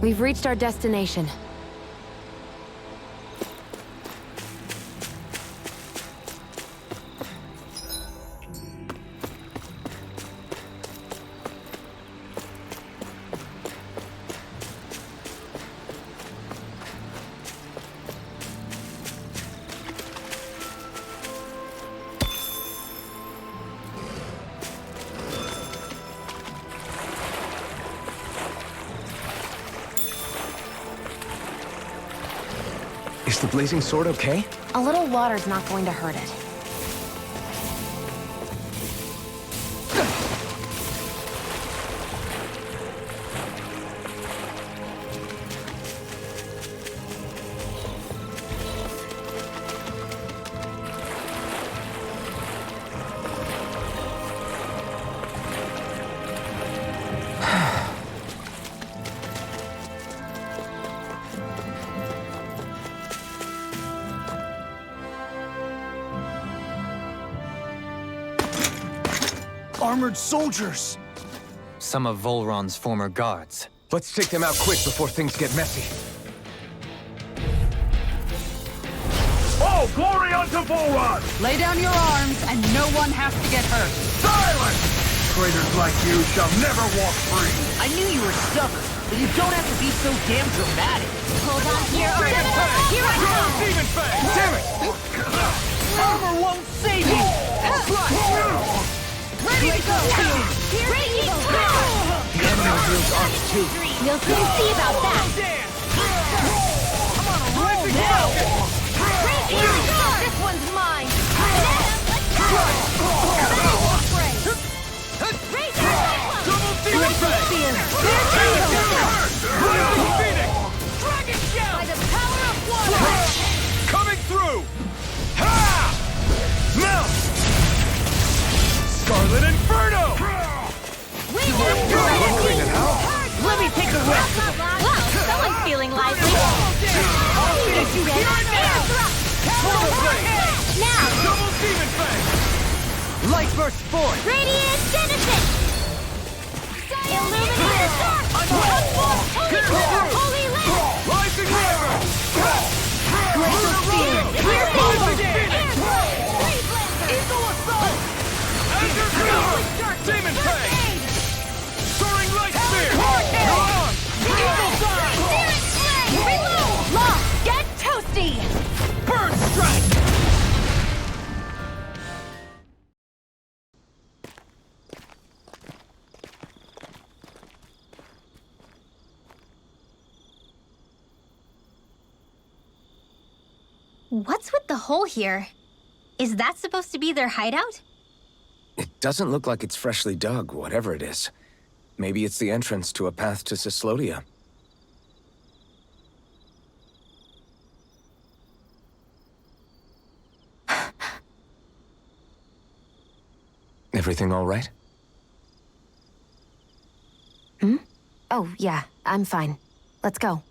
We've reached our destination. Is the blazing sword okay? A little water's not going to hurt it. Armored soldiers! Some of Volron's former guards. Let's take them out quick before things get messy. Oh, glory unto Volron! Lay down your arms, and no one has to get hurt. Silence! Traitors like you shall never walk free! I knew you were stubborn, but you don't have to be so damn dramatic. Hold on here. Here I come! Demon Fang! Damn it! Armor won't save you! Ready to go! Great evil! The enemy wields arms too. We'll soon see about that! Now! Great evil! This one's mine! Demon Fang! Phoenix! Dragon Shell! By the power of water! Coming through! Ha! Melt! Scarlet Inferno! Let me take the rest of them. Wow, someone's feeling lively! Now! Double Demon Fang! Light burst forth! Radiant Genesis! Illuminated Dark! Holy Core! Holy Lamp! Rising River! Glacial Spear! Pierce Eagle Assault! Azure Cover! Demon Fang! Soaring Light Spear! You're on! Eagle Dive! Reload! Lock! Get toasty! Burn strike! What's with the hole here? Is that supposed to be their hideout? It doesn't look like it's freshly dug, whatever it is. Maybe it's the entrance to a path to Cyslodia. Everything all right? Oh, yeah, I'm fine. Let's go.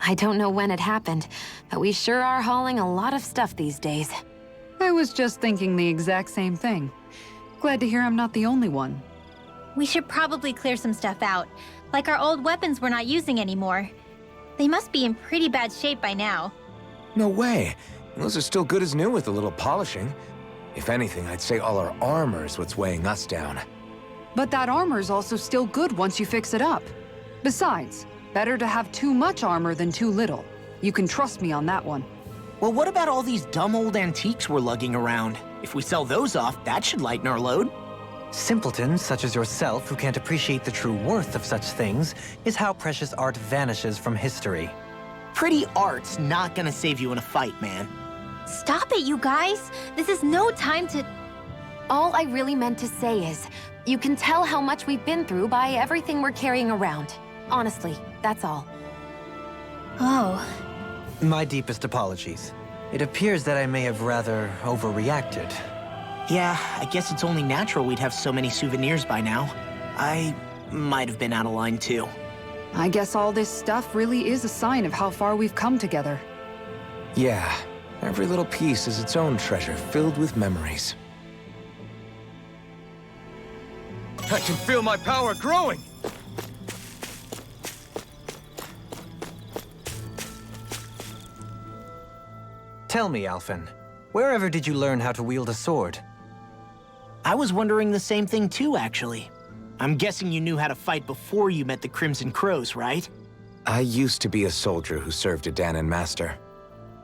I don't know when it happened, but we sure are hauling a lot of stuff these days. I was just thinking the exact same thing. Glad to hear I'm not the only one. We should probably clear some stuff out, like our old weapons we're not using anymore. They must be in pretty bad shape by now. No way. Those are still good as new with a little polishing. If anything, I'd say all our armor's what's weighing us down. But that armor's also still good once you fix it up. Besides, better to have too much armor than too little. You can trust me on that one. Well, what about all these dumb old antiques we're lugging around? If we sell those off, that should lighten our load. Simpletons such as yourself who can't appreciate the true worth of such things is how precious art vanishes from history. Pretty art's not gonna save you in a fight, man. Stop it, you guys! This is no time to... All I really meant to say is, you can tell how much we've been through by everything we're carrying around. Honestly, that's all. Oh. My deepest apologies. It appears that I may have rather overreacted. Yeah, I guess it's only natural we'd have so many souvenirs by now. might have been out of line too. I guess all this stuff really is a sign of how far we've come together. Yeah, every little piece is its own treasure filled with memories. I can feel my power growing! Tell me, Alphen, wherever did you learn how to wield a sword? I was wondering the same thing too, actually. I'm guessing you knew how to fight before you met the Crimson Crows, right? I used to be a soldier who served a Dahnan master.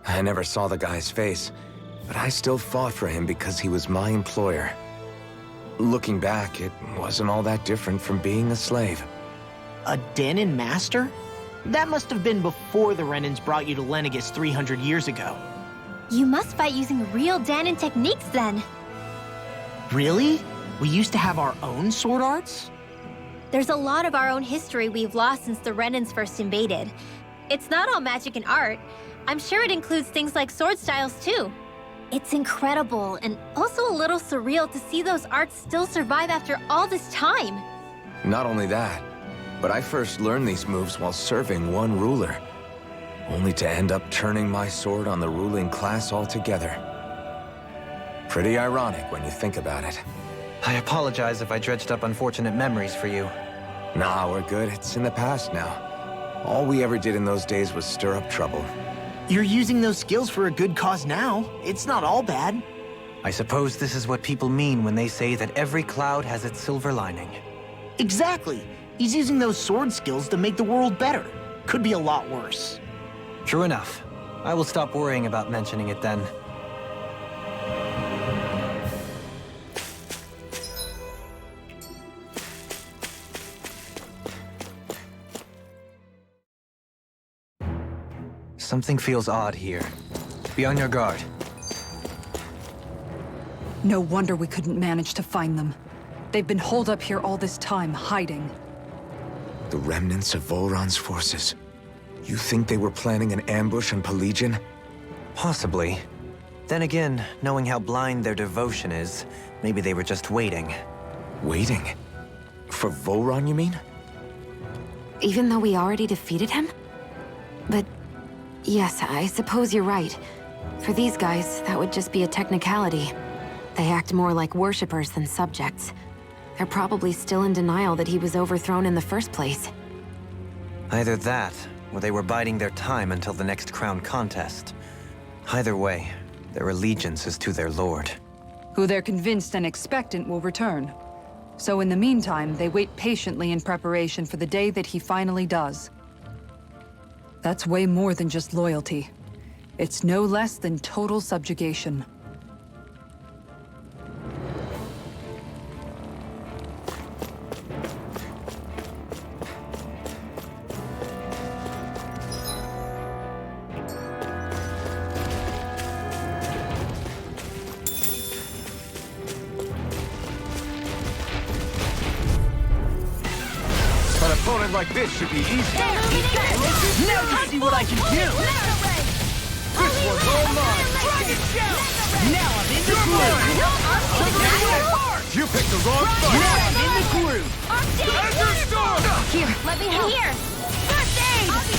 I never saw the guy's face, but I still fought for him because he was my employer. Looking back, it wasn't all that different from being a slave. A Dahnan master? That must have been before the Renans brought you to Lenegis 300 years ago. You must fight using real Dahnan techniques then. Really? We used to have our own sword arts? There's a lot of our own history we've lost since the Renans first invaded. It's not all magic and art. I'm sure it includes things like sword styles too. It's incredible and also a little surreal to see those arts still survive after all this time. Not only that, but I first learned these moves while serving one ruler, only to end up turning my sword on the ruling class altogether. Pretty ironic when you think about it. I apologize if I dredged up unfortunate memories for you. Nah, we're good. It's in the past now. All we ever did in those days was stir up trouble. You're using those skills for a good cause now. It's not all bad. I suppose this is what people mean when they say that every cloud has its silver lining. Exactly. He's using those sword skills to make the world better. Could be a lot worse. True enough. I will stop worrying about mentioning it then. Something feels odd here. Be on your guard. No wonder we couldn't manage to find them. They've been holed up here all this time, hiding. The remnants of Volron's forces. You think they were planning an ambush on Pelegion? Possibly. Then again, knowing how blind their devotion is, maybe they were just waiting. Waiting? For Volron, you mean? Even though we already defeated him? But yes, I suppose you're right. For these guys, that would just be a technicality. They act more like worshippers than subjects. They're probably still in denial that he was overthrown in the first place. Either that, or they were biding their time until the next crown contest. Either way, their allegiance is to their lord. Who they're convinced and expectant will return. So in the meantime, they wait patiently in preparation for the day that he finally does. That's way more than just loyalty. It's no less than total subjugation. An opponent like this should be easy. Now you see what I can do! This one's all mine. Now I'm in the groove! You picked the wrong Now fight. I'm in the groove! Enter Storm! Here, let me help. Here!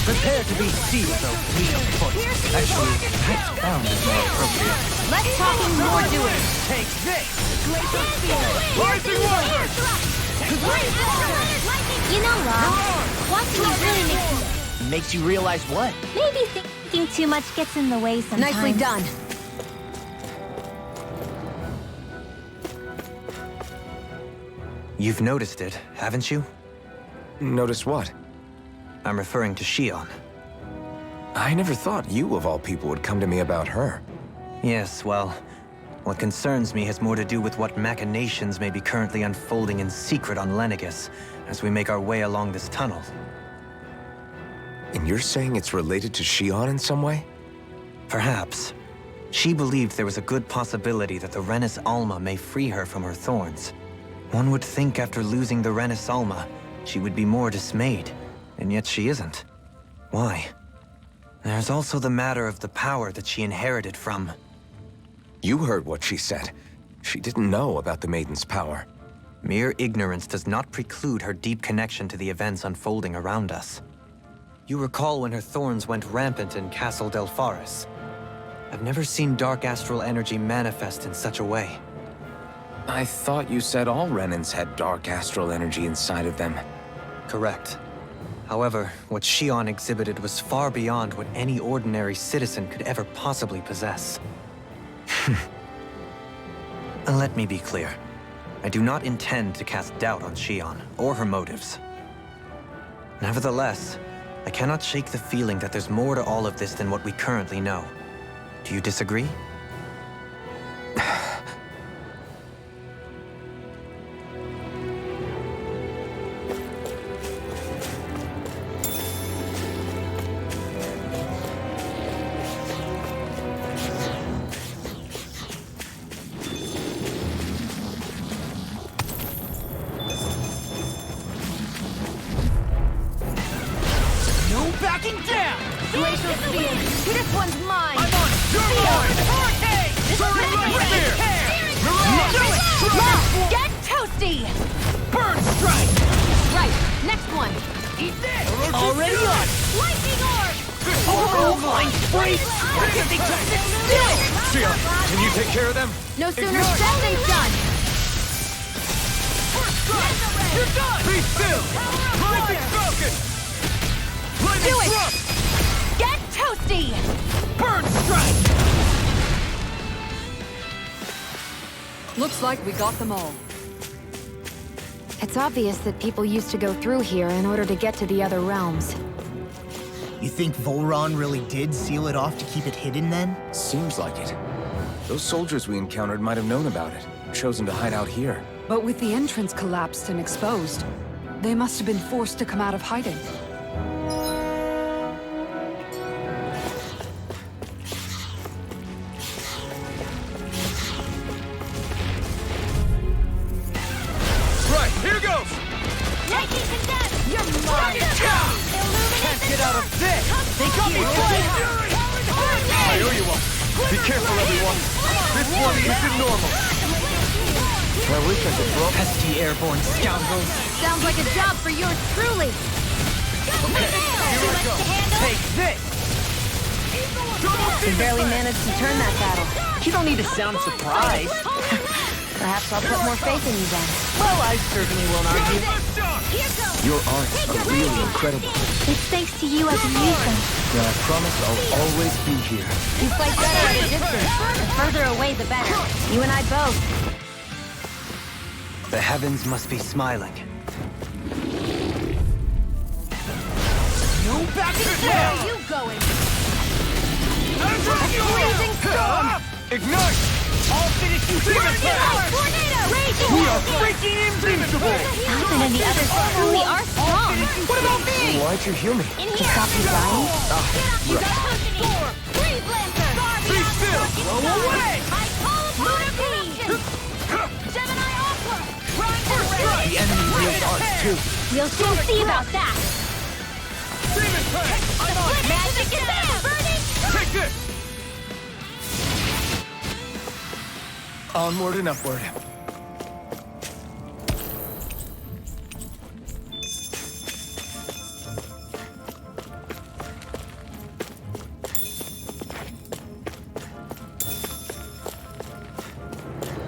Prepare to be sealed, though fleet of foot. Actually, perhaps bound is more appropriate. Less talking, more doing. Take this! Rising Wonder! You know what? Watching it really Makes you realize what? maybe thinking too much gets in the way sometimes. Nicely done. You've noticed it, haven't you? Notice what? I'm referring to Shion. I never thought you, of all people, would come to me about her. Yes, well, what concerns me has more to do with what machinations may be currently unfolding in secret on Lenegis as we make our way along this tunnel. And you're saying it's related to Shion in some way? Perhaps. She believed there was a good possibility that the Renis Alma may free her from her thorns. One would think after losing the Renis Alma, she would be more dismayed, and yet she isn't. Why? There's also the matter of the power that she inherited from... You heard what she said. She didn't know about the Maiden's power. Mere ignorance does not preclude her deep connection to the events unfolding around us. You recall when her thorns went rampant in Castle Delpharis. I've never seen dark astral energy manifest in such a way. I thought you said all Renans had dark astral energy inside of them. Correct. However, what Xion exhibited was far beyond what any ordinary citizen could ever possibly possess. Let me be clear. I do not intend to cast doubt on Xion or her motives. Nevertheless, I cannot shake the feeling that there's more to all of this than what we currently know. Do you disagree? Backing down! Glacial spear! This one's mine! I'm on it! You're mine! Soaring light spear! Now, get toasty! Burn strike! Right, next one! Eat this! Already on! Lightning orb! Oh, mind freeze! Why can't they just sit still? Xion, can you take care of them? No sooner said than done! First strike! You're done! Be still! Rising Falcon! Lightning Do it! thrust! Get toasty! Burn strike! Looks like we got them all. It's obvious that people used to go through here in order to get to the other realms. You think Volron really did seal it off to keep it hidden then? Seems like it. Those soldiers we encountered might have known about it, chosen to hide out here. But with the entrance collapsed and exposed, they must have been forced to come out of hiding. Right, here goes! Lightning condemned! You're mine! Can't get out of this! They got me flying! I owe you one. Be careful, everyone. This one isn't normal. I wish I could throw... Pesky airborne scoundrels! Sounds like a job for yours truly! Take this! We barely managed to turn that battle. You don't need to sound surprised. Perhaps I'll put more faith in you then. Well, I certainly won't argue. Your arts are really incredible, It's thanks to you I can use them. and I promise I'll always be here. You fight better at a distance. The further away, the better. You and I both. The heavens must be smiling. No backing Where down! are you going? Blazing storm! Ignite! I'll finish you Demon first! Blast! Tornado! Raging! We are freaking invincible! Falcon and the others truly are strong. What about me? Why'd you heal me? In here! Stop you dying? You got company! Free Blaster! Be still! Blow away! I call upon a Gemini Aqua! The enemy wields arts too. We'll soon see about that! Demon Tank! I'm on! Magic is there! Burning! Take this! Onward and upward.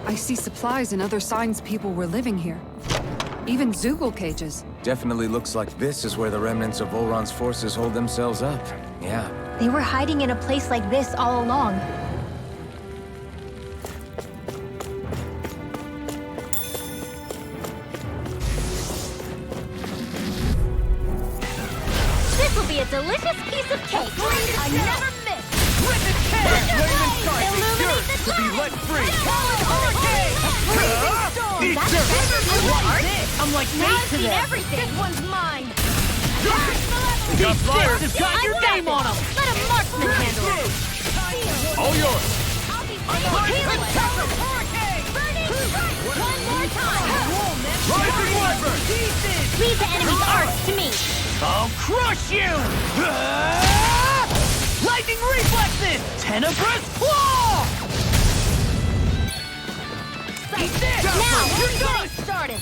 I see supplies and other signs people were living here. Even Zoogle cages. Definitely looks like this is where the remnants of Volron's forces hold themselves up. Yeah. They were hiding in a place like this all along. This will be a delicious piece of cake! I never miss! That flaming sky is yours to be let free! Eat dirt! I'm like Now made I've to seen them. everything! This one's mine! These flyers have got your name on them. Let a marksman handle it! All yours! One more time! Rising Wyvern! Leave the enemy's arts to me! I'll crush you! Lightning reflexes! Tenebrous claw! Now, we're getting started!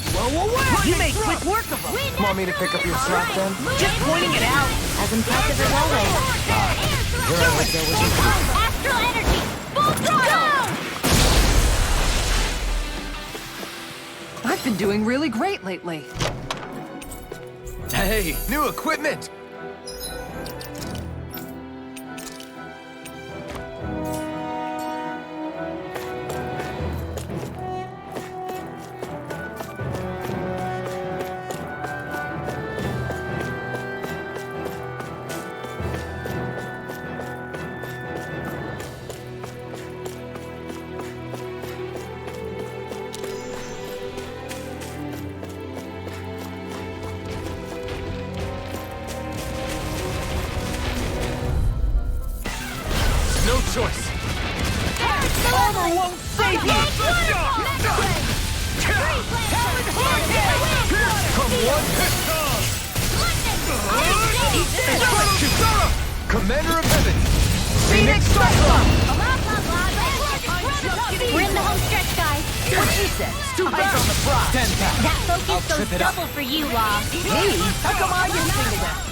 work of them. Want me to pick up your slack then? Just pointing it out. As impressive as always. Astral energy! Full throttle! I've been doing really great lately. Hey, new equipment! No choice. Armor won't save you! Come one hit time. Kisara, Commander of Heaven. Phoenix Cyclone! We're in the home stretch, guys. What she said. Too bad. That focus goes double for you, Law. Me? How come I didn't think of that?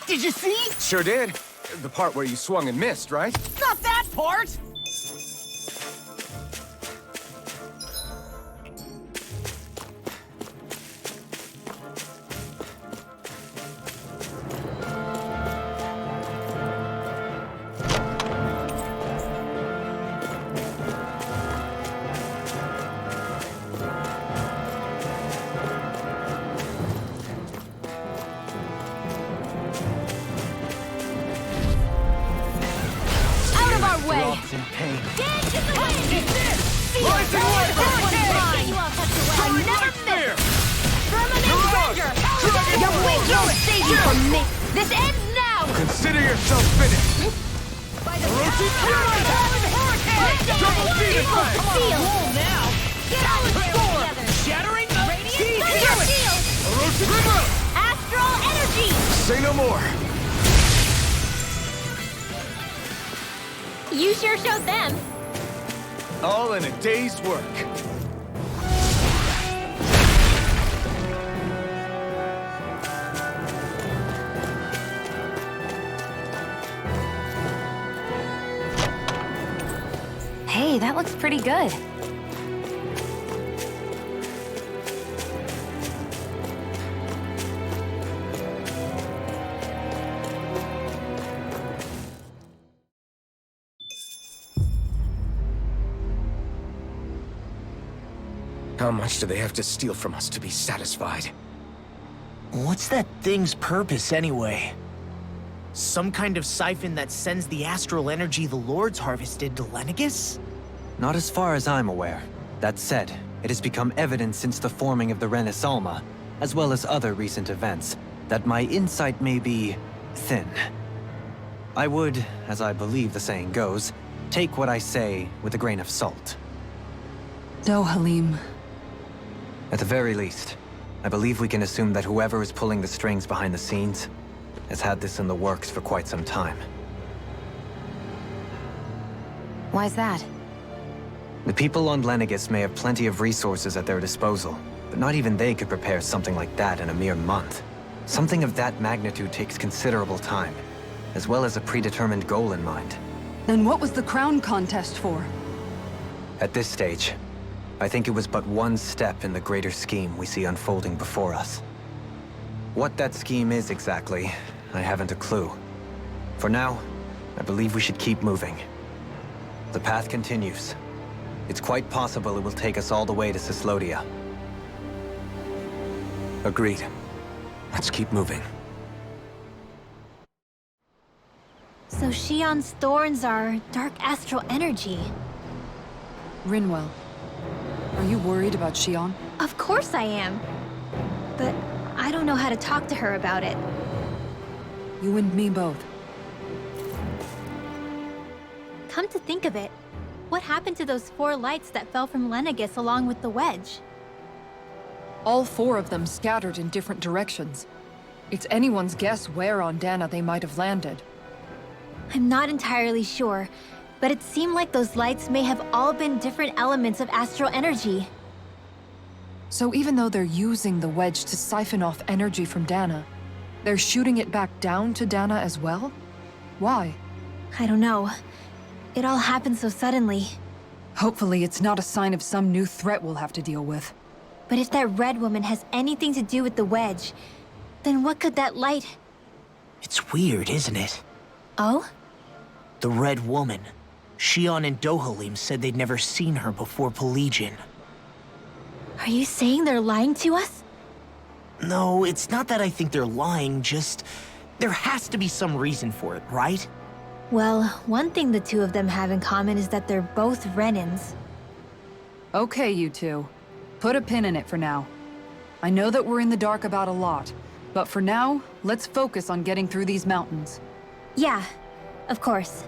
Did you see? Sure did. The part where you swung and missed, right? Not that part! Out of our way! Drops in pain. Rising light! I never Spear! Firmament Ranger! Your wings won't save you from me! This ends now! Consider yourself finished. Orochi Fury! Double Demon Fang! Seal! now! Get all of it together! Shattering the Radiant Thunder Shield! Orochi River! Astral Energy! Say no more. You sure showed them. All in a day's work. Hey, that looks pretty good. How much do they have to steal from us to be satisfied? What's that thing's purpose, anyway? Some kind of siphon that sends the astral energy the Lords harvested to Lenegis? Not as far as I'm aware. That said, it has become evident since the forming of the Renis Alma, as well as other recent events, that my insight may be thin. I would, as I believe the saying goes, take what I say with a grain of salt. No, Halim. At the very least, I believe we can assume that whoever is pulling the strings behind the scenes has had this in the works for quite some time. Why's that? The people on Lenegis may have plenty of resources at their disposal, but not even they could prepare something like that in a mere month. Something of that magnitude takes considerable time, as well as a predetermined goal in mind. Then what was the crown contest for? At this stage, I think it was but one step in the greater scheme we see unfolding before us. What that scheme is exactly, I haven't a clue. For now, I believe we should keep moving. The path continues. It's quite possible it will take us all the way to Cyslodia. Agreed. Let's keep moving. So Shion's thorns are dark astral energy. Rinwell. Are you worried about Shion? Of course I am. But I don't know how to talk to her about it. You and me both. Come to think of it, what happened to those 4 lights that fell from Lenegis along with the wedge? All 4 of them scattered in different directions. It's anyone's guess where on Dana they might have landed. I'm not entirely sure, but it seemed like those lights may have all been different elements of astral energy. So even though they're using the wedge to siphon off energy from Dana, they're shooting it back down to Dana as well? Why? I don't know. It all happened so suddenly. Hopefully it's not a sign of some new threat we'll have to deal with. But if that red woman has anything to do with the wedge, then what could that light... It's weird, isn't it? Oh? The Red Woman. Shion and Dohalim said they'd never seen her before Pelagian. Are you saying they're lying to us? No, it's not that I think they're lying, just... There has to be some reason for it, right? Well, one thing the two of them have in common is that they're both Renans. Okay, you two. Put a pin in it for now. I know that we're in the dark about a lot, but for now, let's focus on getting through these mountains. Yeah, of course.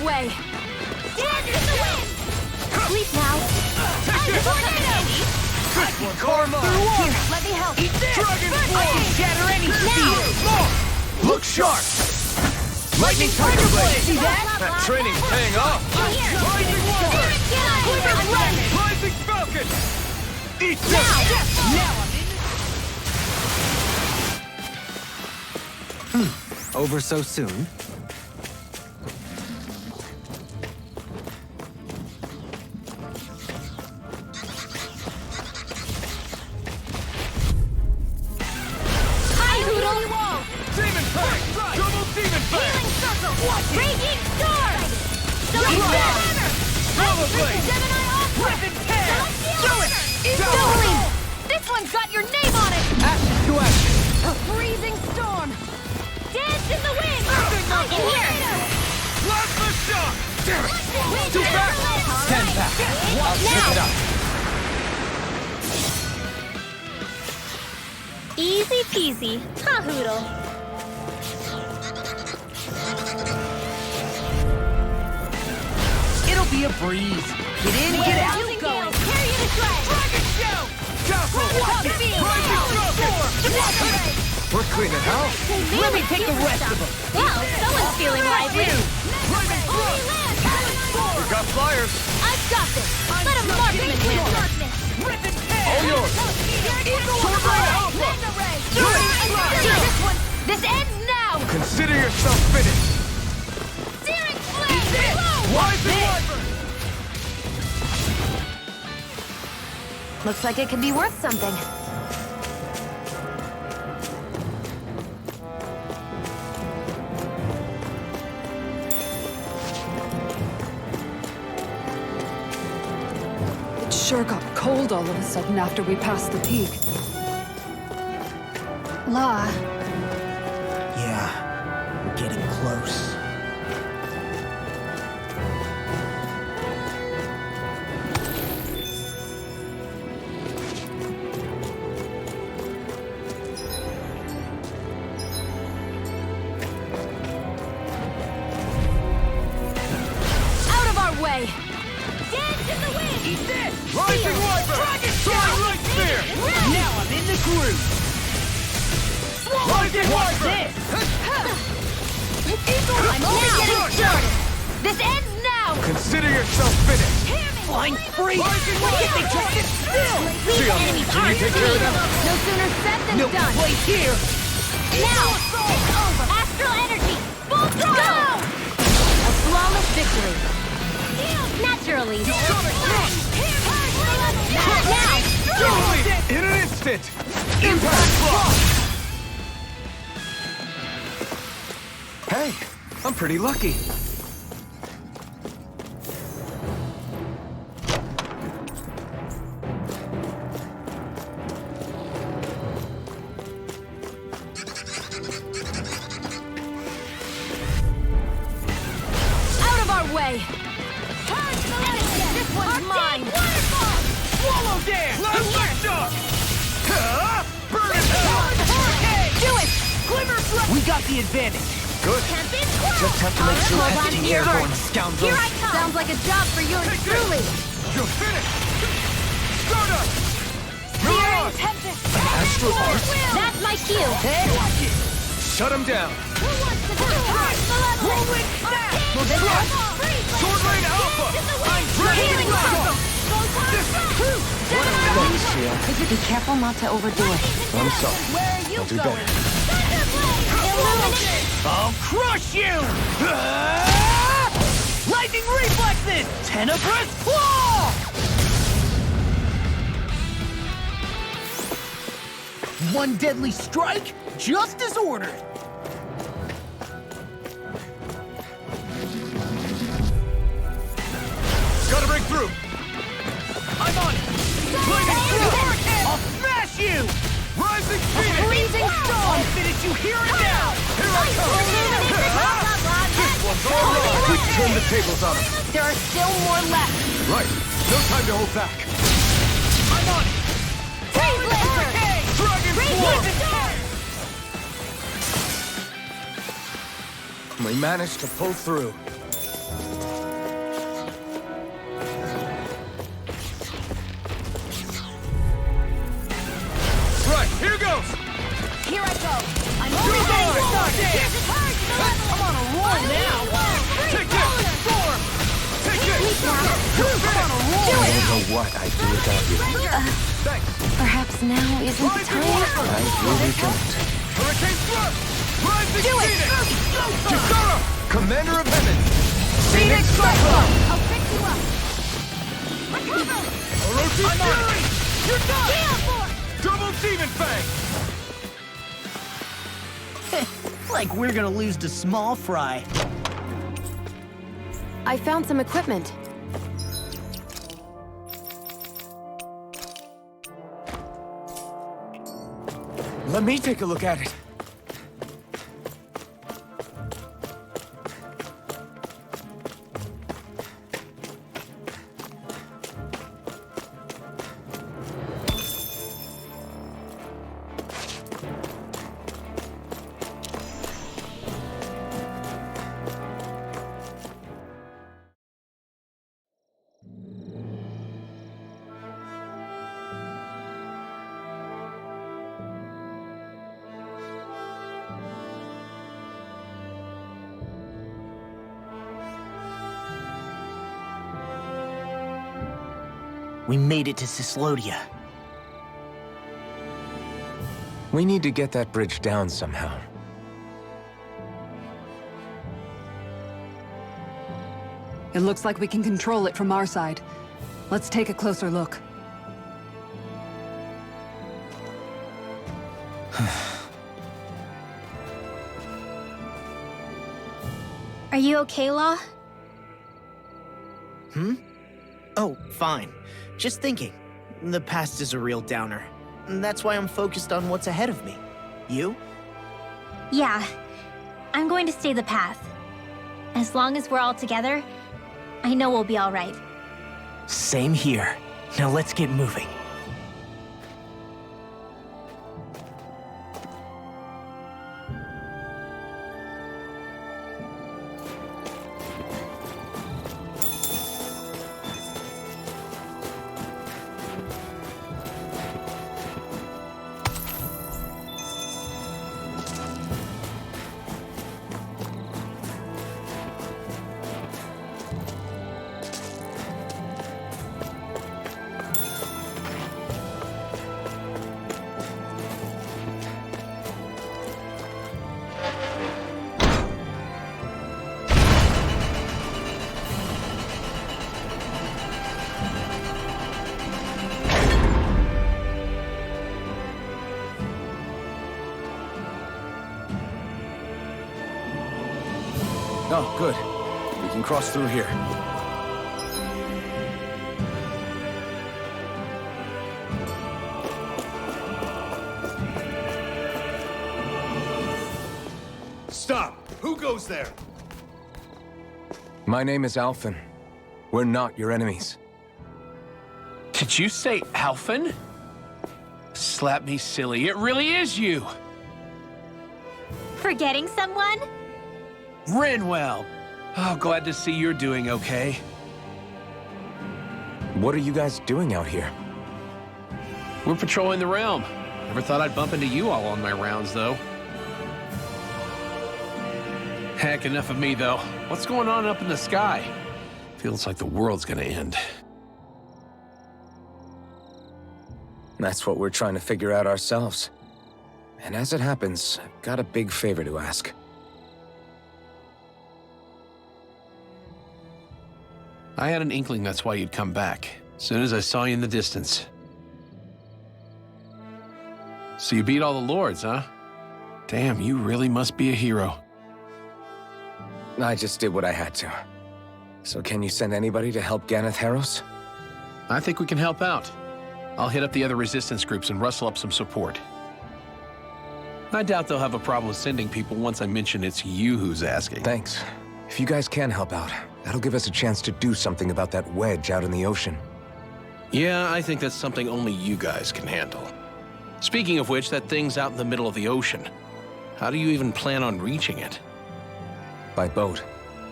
Way! Dance in the wind! Sleep now. I'm a tornado! Karma! Here, let me help. Eat this! Dragon First Force! aid! Shatter any Now! More! Look sharp! Lightning Tiger Blade! See that? That training's paying off! Here! Rising Water! I'm ready! Rising Falcon! Eat this! Now! Over so soon? Demon Fang! Double Demon Fang! Healing circle! Raging storm! Lava Blade! Gemini Opera! Rapid Tear! Do it! Dohalim! This one's got your name on it! Ashes to ashes! Freezing storm! Dance in the wind! I can hear it! Plasma Shock! Damn it! Too fast! fast! Stand back! I'll pick it up! Easy peasy. Ha Hoodle. It'll be a breeze. Get in, get out! Using gale, carry you to drag! Dragon Shout! Castle! Rising Storm! We're cleaning house! Let me take the rest of them! Well, someone's feeling lively. Rising Thrust! We got flyers! I've got this! Let a marksman win! All yours! Turbine Alpha! This ends now! Consider yourself finished! Searing flame! Rising Wyvern! Looks like it could be worth something. It sure got cold all of a sudden after we passed the peak. La. Yeah, we're getting close. Out of our way! Dance in the wind! Eat this! Rising Wyvern! Soaring Light Spear! Now I'm in the groove! Rising Wyvern! I'm only getting started! This ends now! Consider yourself finished! Flying free! Rising Why can't they just sit still? These Leon, enemies can you aren't take care of them? No sooner said than No done! place here! Now! It's over! Astral energy! Full throttle! A flawless victory! Naturally. Now! In an instant! Impact block! Hey, I'm pretty lucky. way. Purge Militia! This one's mine! Waterfall! Swallow dance! Last lift up! Burn it out! Hurricane! Do it! Glimmer Flame! We got the advantage. Good. Champion Squirrel! Just have to make sure Hold on everything to your airborne, heart. scoundrel. Here I come! Sounds like a job for yours Take this. truly! You're finished! Stardust! Mirage! Astral Art? That's my cue! Shut him down! Who wants to Rolling snap! Sword Lane Alpha! I'm Healing circle! Be careful not to overdo it. I'm sorry. Where are you I'll do going? better. Illuminate! I'll crush you! Lightning reflexes! Tenebrous claw! One deadly strike, just as ordered. Gotta break through! I'm on it! Lightning Hurricane! I'll smash you! Rising Phoenix! Freezing storm! I'll finish you here and now! Here I come! This one's all wrong! We turn the tables on him! There are still more left! Right! No time to hold back! I'm on it! Freeze Lancer! Dragon Swarm! We managed to pull through. Right, here goes! Here I go! I'm You're ready! on! Here's a charge! I'm on a roll now! Take this! Storm! Take this! You're finished! I don't know what I'd do without you. Thanks! Perhaps now isn't the Rising time? Waterfall! I really don't. Hurricane Thrust! Rising Phoenix! Kisara! Commander of Heaven! Phoenix Cyclone! I'll pick you up! Recover! Orochi Fury! You're done! Gale Force! Double Demon Fang! Like we're gonna lose to Small Fry. I found some equipment. Let me take a look at it. We made it to Cyslodia. We need to get that bridge down somehow. It looks like we can control it from our side. Let's take a closer look. Are you okay, Law? Oh, fine. Just thinking. The past is a real downer. That's why I'm focused on what's ahead of me. You? Yeah. I'm going to stay the path. As long as we're all together, I know we'll be all right. Same here. Now let's get moving. Oh, good. We can cross through here. Stop! Who goes there? My name is Alphen. We're not your enemies. Did you say Alphen? Slap me silly, it really is you! Forgetting someone? Rinwell! Oh, glad to see you're doing okay. What are you guys doing out here? We're patrolling the realm. Never thought I'd bump into you all on my rounds, though. Heck, enough of me, though. What's going on up in the sky? Feels like the world's gonna end. That's what we're trying to figure out ourselves. And as it happens, I've got a big favor to ask. I had an inkling that's why you'd come back, as soon as I saw you in the distance. So you beat all the lords, huh? Damn, you really must be a hero. I just did what I had to. So can you send anybody to help Ganeth Heros? I think we can help out. I'll hit up the other resistance groups and rustle up some support. I doubt they'll have a problem with sending people once I mention it's you who's asking. Thanks. If you guys can help out, that'll give us a chance to do something about that wedge out in the ocean. Yeah, I think that's something only you guys can handle. Speaking of which, that thing's out in the middle of the ocean. How do you even plan on reaching it? By boat.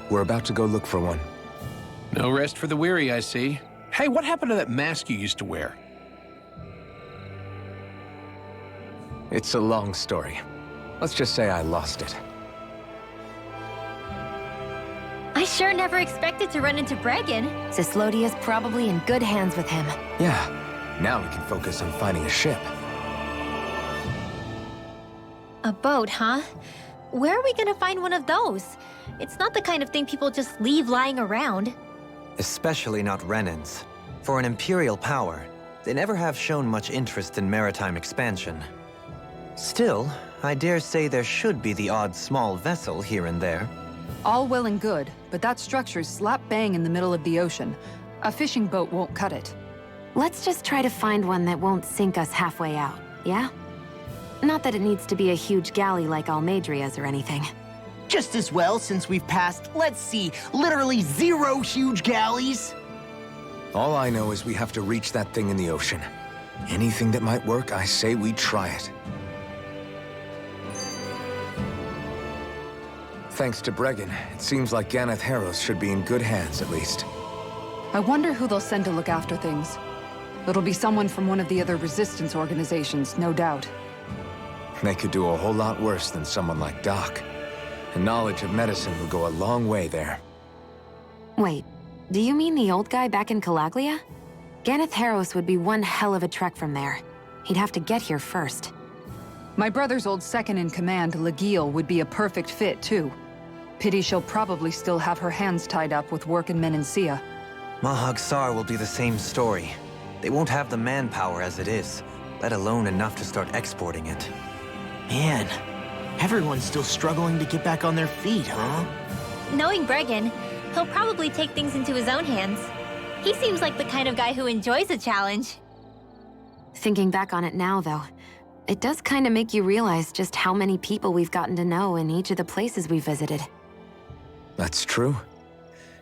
We're about to go look for one. No rest for the weary, I see. Hey, what happened to that mask you used to wear? It's a long story. Let's just say I lost it. I sure never expected to run into Bregan. Cyslodia's probably in good hands with him. Yeah. Now we can focus on finding a ship. A boat, huh? Where are we gonna find one of those? It's not the kind of thing people just leave lying around. Especially not Renans. For an Imperial power, they never have shown much interest in maritime expansion. Still, I dare say there should be the odd small vessel here and there. All well and good, but that structure's slap bang in the middle of the ocean. A fishing boat won't cut it. Let's just try to find one that won't sink us halfway out, yeah? Not that it needs to be a huge galley like Almeidria's or anything. Just as well, since we've passed, let's see, literally 0 huge galleys. All I know is we have to reach that thing in the ocean. Anything that might work, I say we try it. Thanks to Bregan, it seems like Ganeth Heros should be in good hands, at least. I wonder who they'll send to look after things. It'll be someone from one of the other resistance organizations, no doubt. They could do a whole lot worse than someone like Doc. And knowledge of medicine would go a long way there. Wait, do you mean the old guy back in Calaglia? Ganeth Heros would be one hell of a trek from there. He'd have to get here first. My brother's old second-in-command, Lagiel, would be a perfect fit, too. Pity she'll probably still have her hands tied up with work in Menancia. Mahag Sar will be the same story. They won't have the manpower as it is, let alone enough to start exporting it. Man, everyone's still struggling to get back on their feet, huh? Knowing Bregan, he'll probably take things into his own hands. He seems like the kind of guy who enjoys a challenge. Thinking back on it now, though, it does kind of make you realize just how many people we've gotten to know in each of the places we visited. That's true.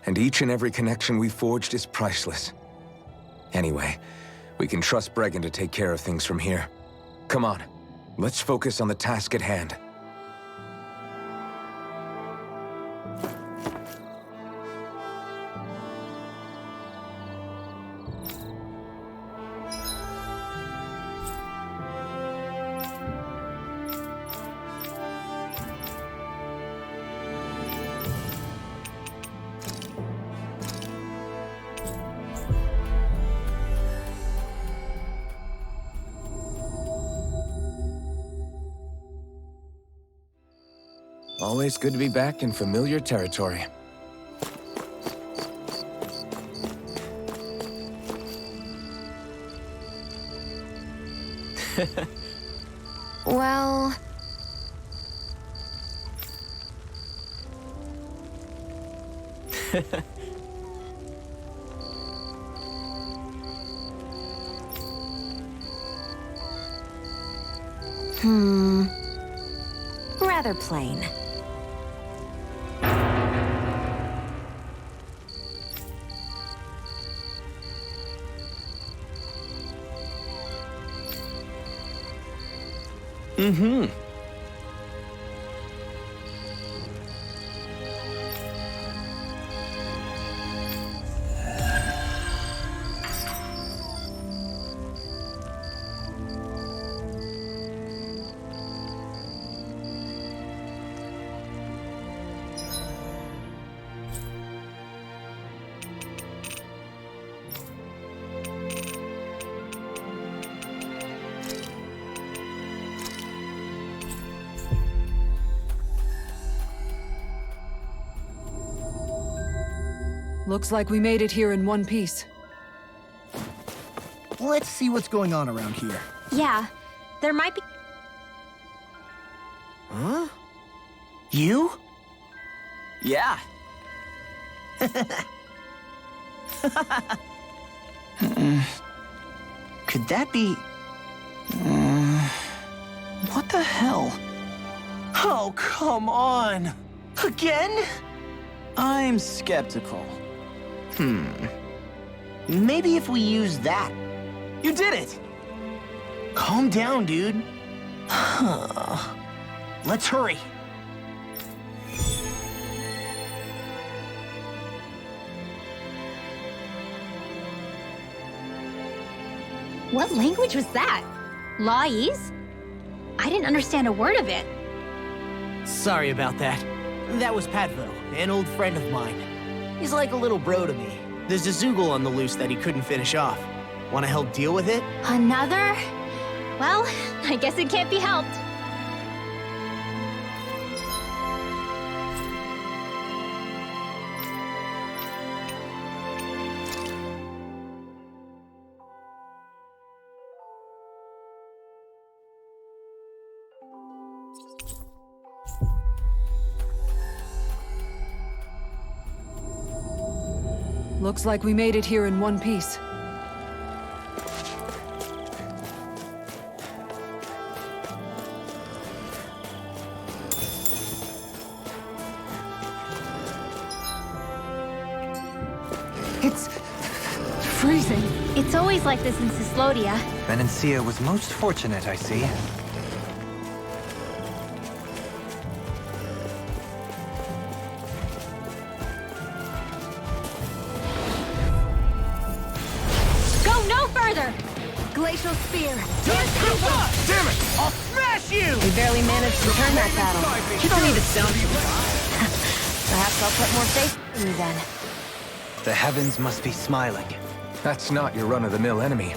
And each and every connection we forged is priceless. Anyway, we can trust Bregan to take care of things from here. Come on, let's focus on the task at hand. Always good to be back in familiar territory. Well... Rather plain. Mm-hmm. Looks like we made it here in one piece. Let's see what's going on around here. Yeah, there might be. Huh? You? Yeah. Could that be... what the hell? Oh, come on! Again? I'm skeptical. Maybe if we use that. You did it! Calm down, dude. Let's hurry. What language was that? Lawese? I didn't understand a word of it. Sorry about that. That was Patvo, an old friend of mine. He's like a little bro to me. There's a Zoogle on the loose that he couldn't finish off. Want to help deal with it? Another? Well, I guess it can't be helped. Looks like we made it here in one piece. It's freezing. It's always like this in Cyslodia. Venencia was most fortunate, I see. Go no further! Glacial Spear! Damn it! I'll smash you! We barely managed to turn that battle. You don't need to sound too Perhaps I'll put more faith in you then. The heavens must be smiling. That's not your run-of-the-mill enemy.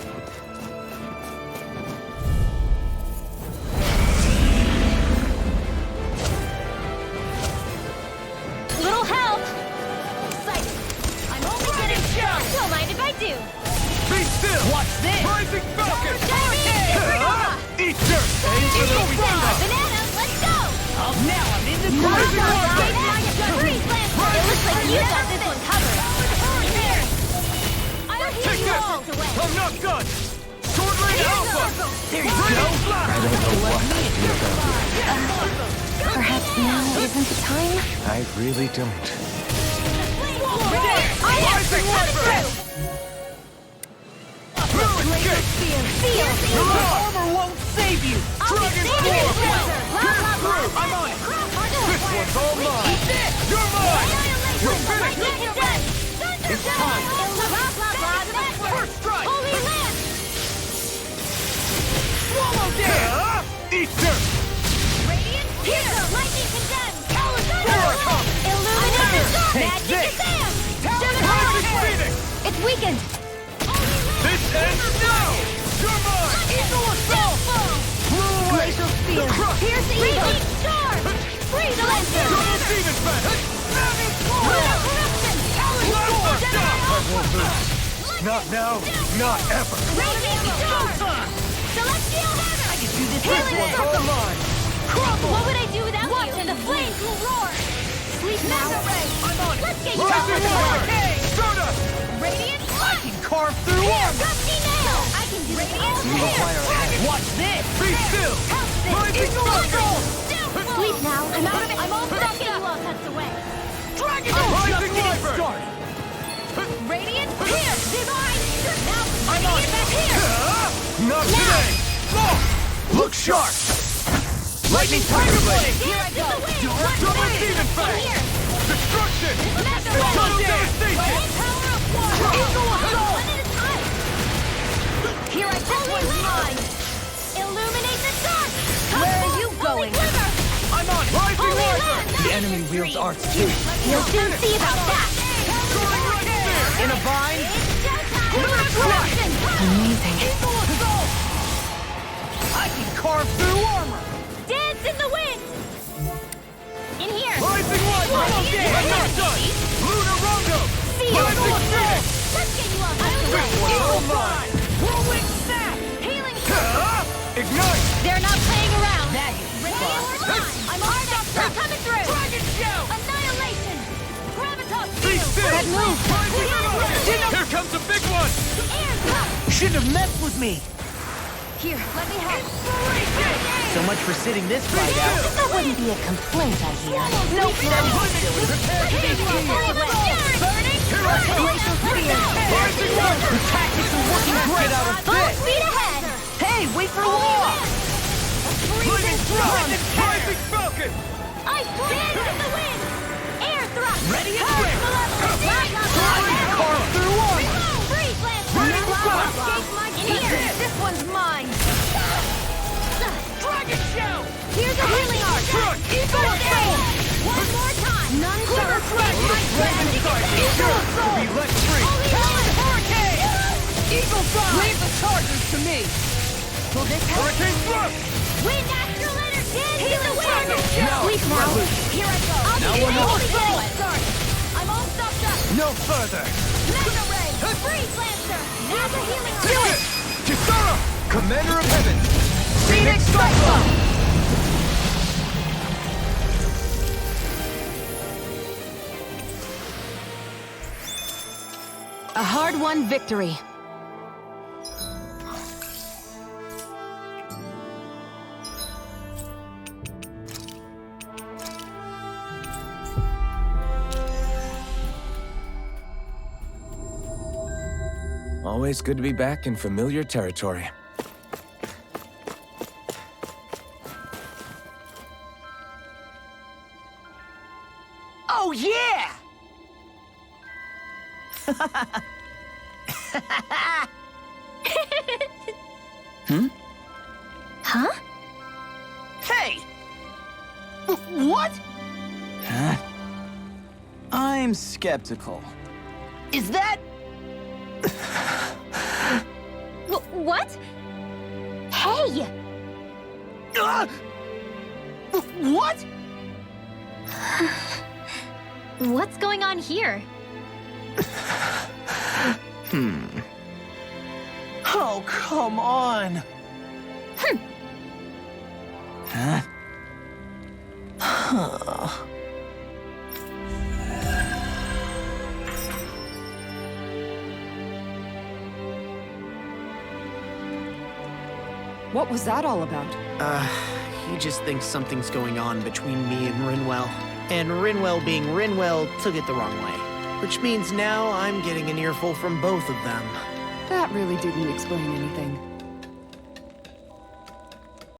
Little help! Excited! I'm only getting started! Don't mind if I do! Be still! Watch this! Rising Falcon! Eat dirt! Banana, let's go! Now I'm in the Freeze groove! Freeze Lance! It looks like you got this one covered! I'll heal you all! I'm not done! Sword Lane Alpha! There you go! I don't know what to do about it. Perhaps now isn't the time? I really don't. I am through! Your armor won't save you! Dragon I'm on it! This one's all mine! You're mine! You're finished! It's time! First strike! Holy Lance! Swallow down! Eat dirt! Radiant Pierce! Lightning condemned! Here I come! Illuminated! Take Magic this! Shazam! Rising Phoenix! It's weakened! This ends now! You're mine! Eagle Assault! Glacial Spear! Pierce the eagle! Raging Storm! Freeze the Lancer! Double Demon Fang! Not now, not ever! Raging Storm! Celestial Hammer! I can do this This one's all mine! What would I do without you? Watch and the flames will roar! Sleep now! I'm on it! Let's get you out Rising of the Fire! way! Stardust! Radiant I can carve through armor! Rusty Nail! I can do this all You require a head. Watch this! Be still! Rising Thunder! Sleep now! I'm out of it! I'm all let's get you all tucked away! Dragon Rising Wyvern! started! Radiant Pierce! Divine! Now, I'm on it! back here! Not today! Look sharp! Lightning Tiger Blade! Here I go! Double Demon Fang! Here! Destruction! Master Total Blade! devastation! Power of one! Eagle Assault! One at a time! Here I go! Holy mine! Illuminate the dark! Where are you going? I'm on Rising Riser! The enemy wields arts too. You'll soon see about that! Soaring Right Spear! In a vine? Corruption! Amazing. Eagle Assault! I can carve through armor! Dance in the wind! In here! Rising Riser! I'm not done! Lunar Rondo! Rising Phoenix! Let's get you off my way! Eagle Vine! Whirlwind Snap! Healing Ignite! They're not playing around! That is I'm hard up! They're coming through! Dragon Shell! Annihilation! Gravitas Be field! still! That move! Here comes a big one! Air cup! Shouldn't have messed with me! Here, let me have So much for sitting this fight out. That wouldn't be a complaint, I hear. No, prepare to be Burning! Glacial Spear! Rising Riser! The tactics are working great out of Full this! speed ahead! Hey, wait for law! Lightning Thrust! Rising Falcon! I dance in the wind! Air thrust! Ready and quick! Carve through armor! Freeze lance! Burning Blast! Escape my tears! This one's mine! Dragon Shell! Here's a healing art! Eagle Assault! One more time! None Quiver Flash! Eagle Assault! Be let free! Hurricane! Eagle Fire! Leave the charges to me! Will this help? Hurricane Thrust! Wind Astral Energy! Heal the Dragon wind! Shell! Sleep now! Here I go! I'll Now be one more Holy Start! I'm all stopped up! No further! Mega Ray! Freeze Lancer! Now's a healing art! Do it! Kisara! Commander of Heaven! Phoenix Cyclone! A hard-won victory. Always good to be back in familiar territory. Oh, yeah! Huh? Hey! What? Huh? I'm skeptical. Is that... What? Hey! What? What's going on here? Oh, come on! Huh? What was that all about? He just thinks something's going on between me and Rinwell. And Rinwell being Rinwell took it the wrong way. Which means now I'm getting an earful from both of them. That really didn't explain anything.